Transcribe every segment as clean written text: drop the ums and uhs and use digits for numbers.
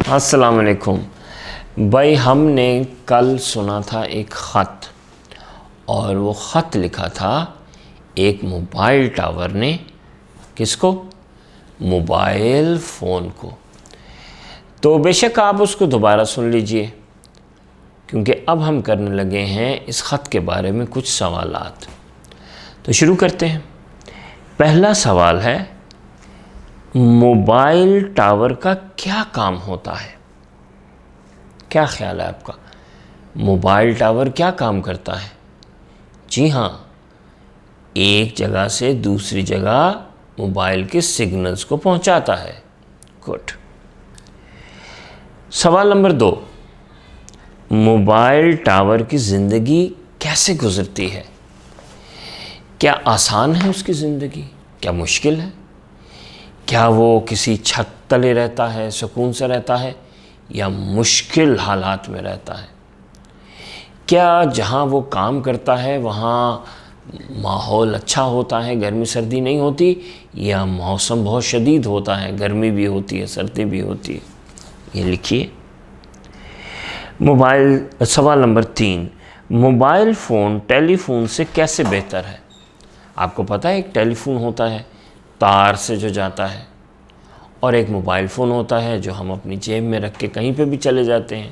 السلام علیکم بھائی، ہم نے کل سنا تھا ایک خط، اور وہ خط لکھا تھا ایک موبائل ٹاور نے کس کو؟ موبائل فون کو۔ تو بے شک آپ اس کو دوبارہ سن لیجئے، کیونکہ اب ہم کرنے لگے ہیں اس خط کے بارے میں کچھ سوالات۔ تو شروع کرتے ہیں۔ پہلا سوال ہے، موبائل ٹاور کا کیا کام ہوتا ہے؟ کیا خیال ہے آپ کا؟ موبائل ٹاور کیا کام کرتا ہے؟ جی ہاں، ایک جگہ سے دوسری جگہ موبائل کے سگنلز کو پہنچاتا ہے۔ گڈ۔ سوال نمبر 2، موبائل ٹاور کی زندگی کیسے گزرتی ہے؟ کیا آسان ہے اس کی زندگی؟ کیا مشکل ہے؟ کیا وہ کسی چھت تلے رہتا ہے، سکون سے رہتا ہے، یا مشکل حالات میں رہتا ہے؟ کیا جہاں وہ کام کرتا ہے وہاں ماحول اچھا ہوتا ہے، گرمی سردی نہیں ہوتی، یا موسم بہت شدید ہوتا ہے، گرمی بھی ہوتی ہے، سردی بھی ہوتی ہے؟ یہ لکھیے۔ سوال نمبر 3، موبائل فون ٹیلی فون سے کیسے بہتر ہے؟ آپ کو پتہ ہے ایک ٹیلی فون ہوتا ہے تار سے جو جاتا ہے، اور ایک موبائل فون ہوتا ہے جو ہم اپنی جیب میں رکھ کے کہیں پہ بھی چلے جاتے ہیں۔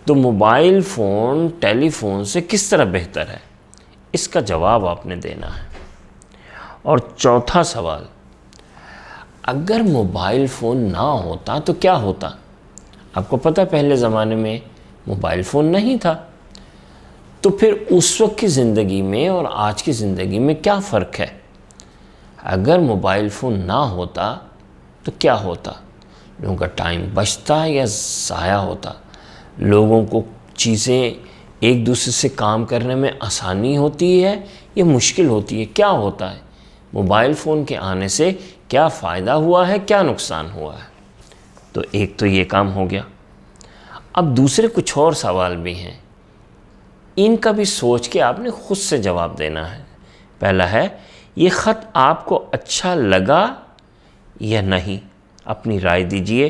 تو موبائل فون ٹیلی فون سے کس طرح بہتر ہے؟ اس کا جواب آپ نے دینا ہے۔ اور چوتھا سوال، اگر موبائل فون نہ ہوتا تو کیا ہوتا؟ آپ کو پتہ پہلے زمانے میں موبائل فون نہیں تھا، تو پھر اس وقت کی زندگی میں اور آج کی زندگی میں کیا فرق ہے؟ اگر موبائل فون نہ ہوتا تو کیا ہوتا؟ لوگوں کا ٹائم بچتا یا ضائع ہوتا؟ لوگوں کو چیزیں ایک دوسرے سے کام کرنے میں آسانی ہوتی ہے یا مشکل ہوتی ہے؟ کیا ہوتا ہے؟ موبائل فون کے آنے سے کیا فائدہ ہوا ہے، کیا نقصان ہوا ہے؟ تو ایک تو یہ کام ہو گیا۔ اب دوسرے کچھ اور سوال بھی ہیں، ان کا بھی سوچ کے آپ نے خود سے جواب دینا ہے۔ پہلا ہے، یہ خط آپ کو اچھا لگا یا نہیں؟ اپنی رائے دیجئے،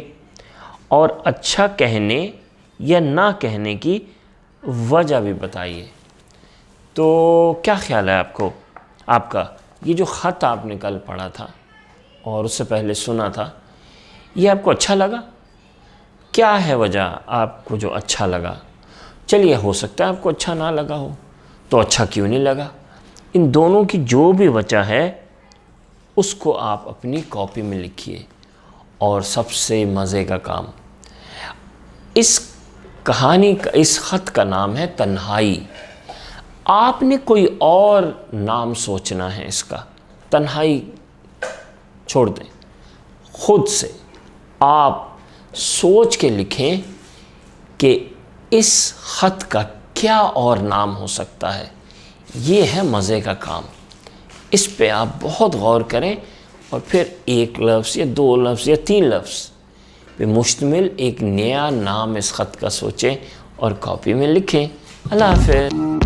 اور اچھا کہنے یا نہ کہنے کی وجہ بھی بتائیے۔ تو کیا خیال ہے آپ کا یہ جو خط آپ نے کل پڑھا تھا اور اس سے پہلے سنا تھا، یہ آپ کو اچھا لگا؟ کیا ہے وجہ آپ کو جو اچھا لگا؟ چلیے، ہو سکتا ہے آپ کو اچھا نہ لگا ہو، تو اچھا کیوں نہیں لگا؟ ان دونوں کی جو بھی وجہ ہے اس کو آپ اپنی کاپی میں لکھیے۔ اور سب سے مزے کا کام، اس خط کا نام ہے تنہائی۔ آپ نے کوئی اور نام سوچنا ہے اس کا، تنہائی چھوڑ دیں، خود سے آپ سوچ کے لکھیں کہ اس خط کا کیا اور نام ہو سکتا ہے۔ یہ ہے مزے کا کام، اس پہ آپ بہت غور کریں، اور پھر ایک لفظ یا 2 لفظ یا 3 لفظ پہ مشتمل ایک نیا نام اس خط کا سوچیں اور کاپی میں لکھیں۔ اللہ حافظ۔